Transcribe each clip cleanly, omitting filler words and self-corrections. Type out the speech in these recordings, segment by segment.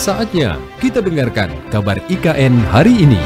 Saatnya kita dengarkan kabar IKN hari ini.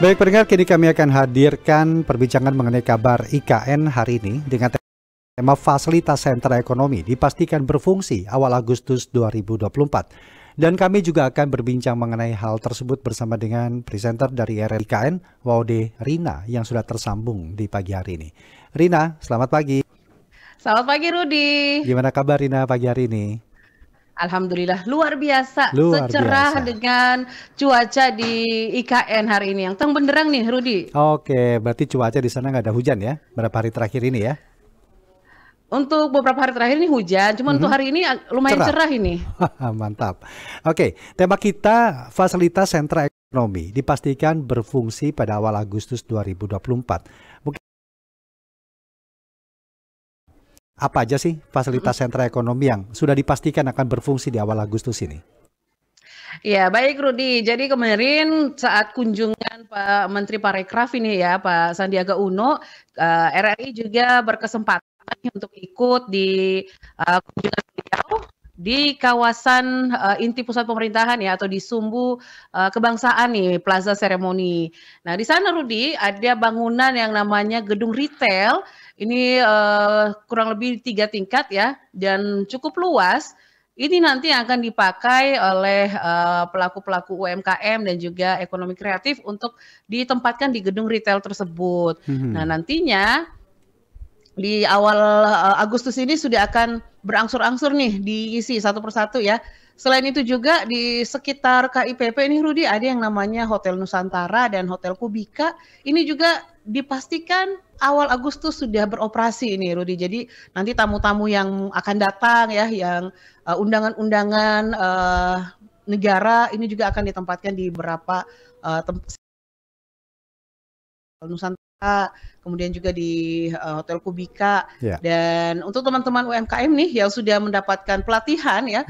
Baik pendengar, kini kami akan hadirkan perbincangan mengenai kabar IKN hari ini dengan tema fasilitas sentra ekonomi dipastikan berfungsi awal Agustus 2024. Dan kami juga akan berbincang mengenai hal tersebut bersama dengan presenter dari RRIKN, Waude Rina, yang sudah tersambung di pagi hari ini. Rina, selamat pagi. Selamat pagi Rudi. Gimana kabar Rina pagi hari ini? Alhamdulillah luar biasa, secerah dengan cuaca di IKN hari ini yang terang benderang nih Rudi. Oke, berarti cuaca di sana nggak ada hujan ya, beberapa hari terakhir ini ya? Untuk beberapa hari terakhir ini hujan, cuma untuk hari ini lumayan cerah ini. Mantap. Oke, tema kita fasilitas sentra ekonomi dipastikan berfungsi pada awal Agustus 2024. Mungkin apa aja sih fasilitas sentra ekonomi yang sudah dipastikan akan berfungsi di awal Agustus ini? Ya, baik Rudi. Jadi kemarin saat kunjungan Pak Menteri Parekraf ini ya, Pak Sandiaga Uno, RRI juga berkesempatan untuk ikut di kunjungan beliau di kawasan inti pusat pemerintahan ya, atau di Sumbu Kebangsaan nih, Plaza Seremoni. Nah, di sana Rudi ada bangunan yang namanya gedung retail. Ini kurang lebih 3 tingkat ya, dan cukup luas. Ini nanti akan dipakai oleh pelaku-pelaku UMKM dan juga ekonomi kreatif untuk ditempatkan di gedung retail tersebut. Nah, nantinya di awal Agustus ini sudah akan berangsur-angsur nih diisi satu persatu ya. Selain itu juga di sekitar KIPP ini Rudi ada yang namanya Hotel Nusantara dan Hotel Kubika. Ini juga dipastikan awal Agustus sudah beroperasi ini Rudi. Jadi nanti tamu-tamu yang akan datang ya, yang undangan-undangan negara ini juga akan ditempatkan di beberapa tempat Nusantara, kemudian juga di Hotel Kubika. Dan untuk teman-teman UMKM nih yang sudah mendapatkan pelatihan ya,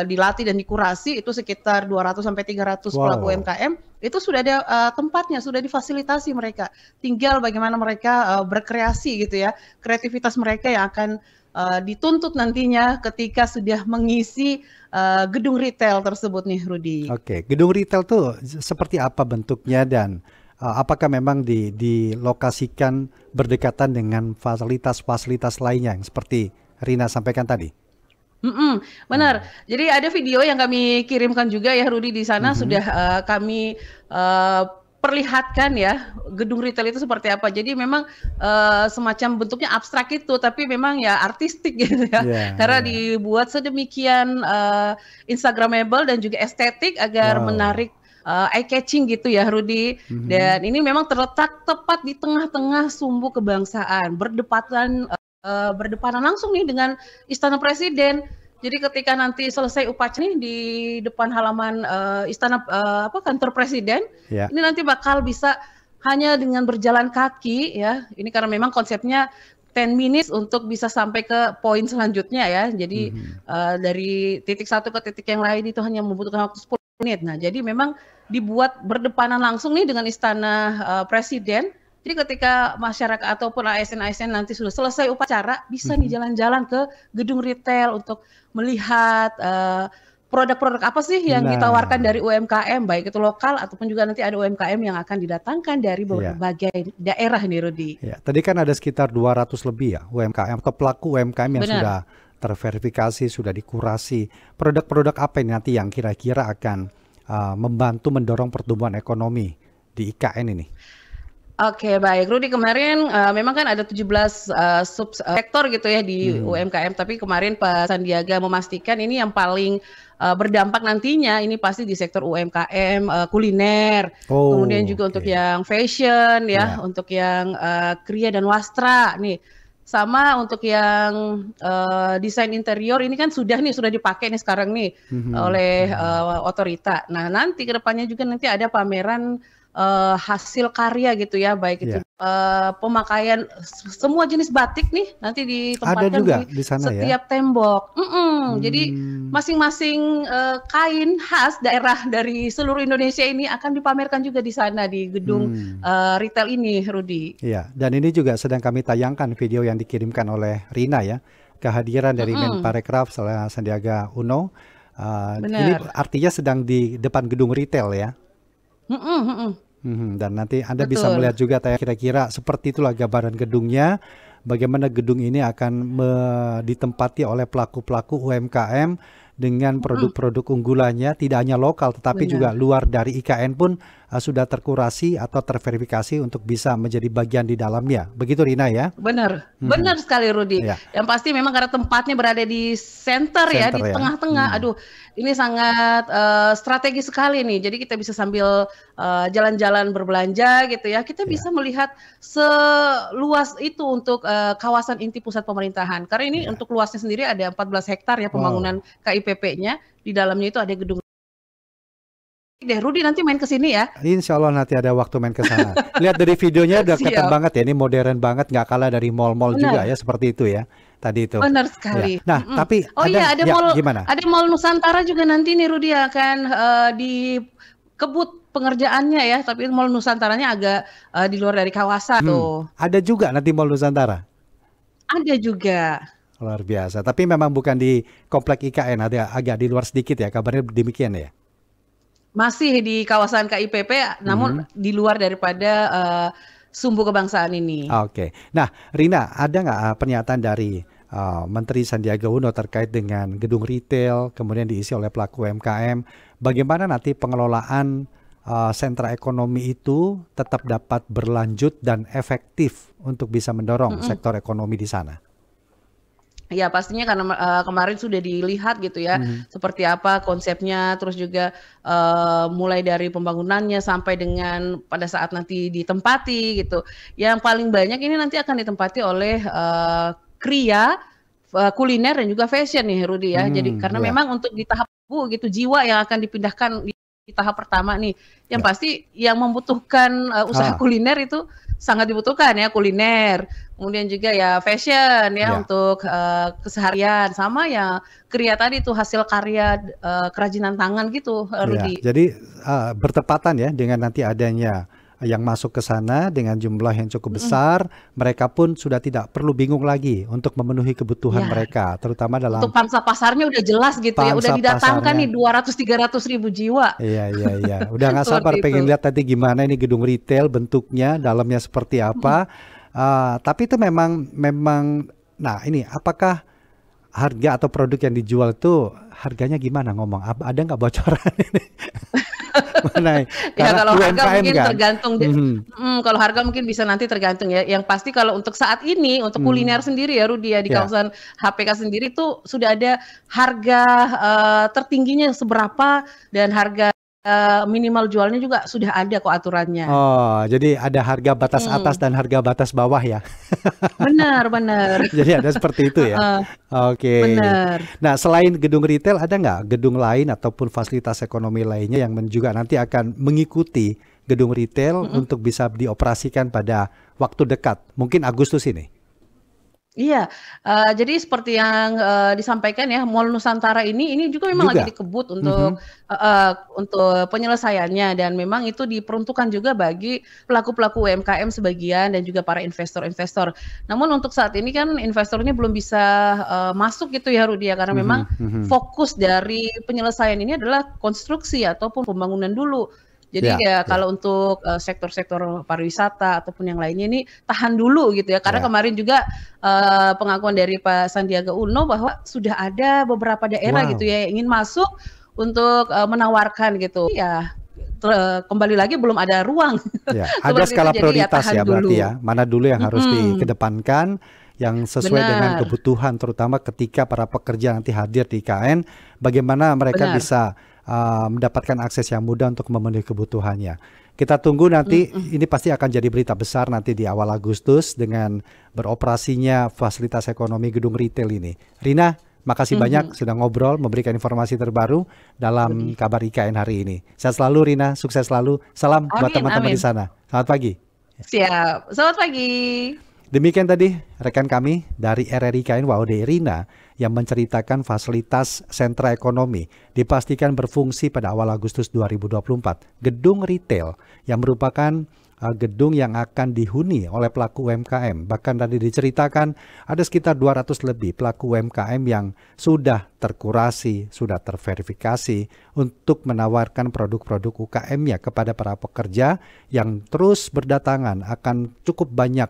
dilatih dan dikurasi itu sekitar 200 sampai 300 pelaku UMKM, itu sudah ada tempatnya, sudah difasilitasi mereka. Tinggal bagaimana mereka berkreasi gitu ya, kreativitas mereka yang akan dituntut nantinya ketika sudah mengisi gedung retail tersebut nih Rudi. Oke, gedung retail tuh seperti apa bentuknya dan apakah memang dilokasikan berdekatan dengan fasilitas-fasilitas lainnya yang seperti Rina sampaikan tadi? Benar. Jadi ada video yang kami kirimkan juga ya Rudi, di sana sudah kami perlihatkan ya gedung retail itu seperti apa. Jadi memang semacam bentuknya abstrak itu, tapi memang ya artistik gitu ya. Karena dibuat sedemikian instagramable dan juga estetik agar menarik eye catching gitu ya Rudi. Dan ini memang terletak tepat di tengah-tengah Sumbu Kebangsaan, berdepatan langsung nih dengan Istana Presiden. Jadi ketika nanti selesai upacara nih di depan halaman istana kantor Presiden, ini nanti bakal bisa hanya dengan berjalan kaki ya. Ini karena memang konsepnya 10 minutes untuk bisa sampai ke poin selanjutnya ya. Jadi dari titik satu ke titik yang lain itu hanya membutuhkan waktu 10 menit. Nah, jadi memang dibuat berdepanan langsung nih dengan Istana Presiden. Jadi ketika masyarakat ataupun ASN-ASN nanti sudah selesai upacara, bisa nih jalan-jalan ke gedung retail untuk melihat produk-produk apa sih yang ditawarkan dari UMKM, baik itu lokal ataupun juga nanti ada UMKM yang akan didatangkan dari berbagai daerah nih Rudi. Ya, tadi kan ada sekitar 200 lebih ya UMKM atau pelaku UMKM yang sudah terverifikasi, sudah dikurasi. Produk-produk apa ini nanti yang kira-kira akan membantu mendorong pertumbuhan ekonomi di IKN ini? Oke, baik Rudi, kemarin memang kan ada 17 subsektor gitu ya di UMKM, tapi kemarin Pak Sandiaga memastikan ini yang paling berdampak nantinya ini pasti di sektor UMKM kuliner, kemudian juga untuk yang fashion ya, untuk yang kriya dan wastra nih. Sama untuk yang desain interior ini kan sudah dipakai nih sekarang nih oleh otorita. Nah, nanti kedepannya juga nanti ada pameran hasil karya gitu ya, baik itu pemakaian semua jenis batik nih nanti ditempatkan di sana setiap tembok. Jadi masing-masing kain khas daerah dari seluruh Indonesia ini akan dipamerkan juga di sana di gedung retail ini, Rudi. Iya, dan ini juga sedang kami tayangkan video yang dikirimkan oleh Rina ya. kehadiran dari Mm-mm. Menparekraf Sandiaga Uno. Ini Benar. artinya sedang di depan gedung retail ya. Mm-mm, mm-mm. Dan nanti Anda bisa Betul. melihat juga kira-kira seperti itulah gambaran gedungnya. Bagaimana gedung ini akan ditempati oleh pelaku-pelaku UMKM dengan Mm-mm. produk-produk unggulannya, tidak hanya lokal tetapi juga Benar. luar dari IKN pun sudah terkurasi atau terverifikasi untuk bisa menjadi bagian di dalamnya. Begitu Rina ya? Benar, Mhm. benar sekali Rudi. Ya, Yang pasti memang karena tempatnya berada di center ya, center di ya. tengah-tengah. Aduh, ini sangat strategis sekali nih. Jadi kita bisa sambil jalan-jalan berbelanja gitu ya. Kita Ya, bisa melihat seluas itu untuk kawasan inti pusat pemerintahan. Karena ini ya. untuk luasnya sendiri ada 14 hektar ya pembangunan Wow. KIPP-nya. Di dalamnya itu ada gedung. Deh, Rudi nanti main ke sini ya. Insya Allah nanti ada waktu main ke sana. Lihat dari videonya udah kelihatan Siap. banget ya, ini modern banget, nggak kalah dari mall-mall juga ya, Benar. seperti itu ya, tadi itu. Benar Ya. sekali. Nah, Mm-mm. tapi Oh iya, ya gimana? ada mall Nusantara juga nanti nih Rudi akan dikebut pengerjaannya ya, tapi mall Nusantaranya agak di luar dari kawasan tuh. Ada juga nanti Mall Nusantara. Ada juga. Luar biasa. Tapi memang bukan di komplek IKN, ada agak di luar sedikit ya, kabarnya demikian ya. Masih di kawasan KIPP, namun di luar daripada sumbu kebangsaan ini. Oke. Nah, Rina, ada nggak pernyataan dari Menteri Sandiaga Uno terkait dengan gedung retail, kemudian diisi oleh pelaku UMKM, bagaimana nanti pengelolaan sentra ekonomi itu tetap dapat berlanjut dan efektif untuk bisa mendorong sektor ekonomi di sana? Ya pastinya karena kemarin sudah dilihat gitu ya seperti apa konsepnya, terus juga mulai dari pembangunannya sampai dengan pada saat nanti ditempati gitu. Yang paling banyak ini nanti akan ditempati oleh kriya, kuliner dan juga fashion nih Rudi ya. Jadi karena Ya, memang untuk di tahap gitu jiwa yang akan dipindahkan di tahap pertama nih, yang ya. pasti yang membutuhkan usaha kuliner itu sangat dibutuhkan ya kuliner, kemudian juga ya fashion ya Ya. untuk keseharian, sama ya kriya tadi tuh hasil karya kerajinan tangan gitu Ya, Rudi. jadi bertepatan ya dengan nanti adanya yang masuk ke sana dengan jumlah yang cukup besar, mereka pun sudah tidak perlu bingung lagi untuk memenuhi kebutuhan Ya, mereka, terutama dalam untuk pangsa pasarnya udah jelas gitu ya, udah pangsa didatangkan nih pasarnya. 200-300 ribu jiwa. Iya. Udah nggak sabar Seperti itu. pengen lihat nanti gimana ini gedung retail bentuknya, dalamnya seperti apa. Tapi itu memang, nah ini apakah harga atau produk yang dijual itu harganya gimana ngomong? Ada nggak bocoran ini? Mengenai Ya karena kalau harga UMKM mungkin kan? tergantung Mhm. kalau harga mungkin bisa nanti tergantung ya. Yang pasti kalau untuk saat ini untuk kuliner sendiri ya Rudi ya di Ya. kawasan HPK sendiri tuh sudah ada harga tertingginya seberapa dan harga minimal jualnya juga sudah ada kok aturannya. Oh, jadi ada harga batas atas dan harga batas bawah ya. Benar, benar. Jadi ada seperti itu ya. Heeh, Oke. benar. Nah, selain gedung retail, ada nggak gedung lain ataupun fasilitas ekonomi lainnya yang juga nanti akan mengikuti gedung retail untuk bisa dioperasikan pada waktu dekat, mungkin Agustus ini? Iya, jadi seperti yang disampaikan ya, Mall Nusantara ini juga memang lagi Juga? dikebut Mhm. untuk penyelesaiannya dan memang itu diperuntukkan juga bagi pelaku-pelaku UMKM sebagian dan juga para investor-investor. Namun untuk saat ini kan investornya belum bisa masuk gitu ya Rudi ya, karena memang fokus dari penyelesaian ini adalah konstruksi ataupun pembangunan dulu. Jadi ya kalau untuk sektor-sektor pariwisata ataupun yang lainnya ini tahan dulu gitu ya. Karena kemarin juga pengakuan dari Pak Sandiaga Uno bahwa sudah ada beberapa daerah gitu ya yang ingin masuk untuk menawarkan gitu. Ya kembali lagi belum ada ruang. Ya, ada Seperti skala itu, jadi prioritas tahan ya berarti dulu. ya. Mana dulu yang harus dikedepankan yang sesuai dengan Benar, kebutuhan, terutama ketika para pekerja nanti hadir di IKN, bagaimana mereka benar. bisa mendapatkan akses yang mudah untuk memenuhi kebutuhannya. Kita tunggu nanti, ini pasti akan jadi berita besar nanti di awal Agustus dengan beroperasinya fasilitas ekonomi gedung retail ini. Rina, makasih banyak sudah ngobrol, memberikan informasi terbaru dalam kabar IKN hari ini. Sehat selalu Rina, sukses selalu. Salam buat Amin, teman-teman amin. di sana. Selamat pagi. Siap. Selamat pagi. Demikian tadi rekan kami dari RRI IKN Waude Irina yang menceritakan fasilitas sentra ekonomi dipastikan berfungsi pada awal Agustus 2024. Gedung retail yang merupakan gedung yang akan dihuni oleh pelaku UMKM. Bahkan tadi diceritakan ada sekitar 200 lebih pelaku UMKM yang sudah terkurasi, sudah terverifikasi untuk menawarkan produk-produk UKM-nya kepada para pekerja yang terus berdatangan, akan cukup banyak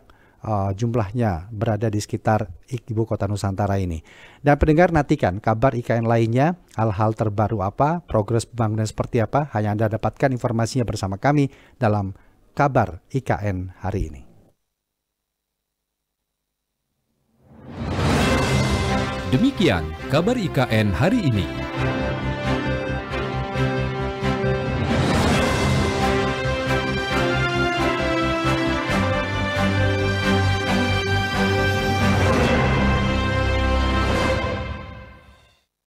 jumlahnya berada di sekitar ibu kota Nusantara ini. Dan pendengar, nantikan kabar IKN lainnya, hal-hal terbaru apa, progres pembangunan seperti apa, hanya Anda dapatkan informasinya bersama kami dalam kabar IKN hari ini. Demikian kabar IKN hari ini.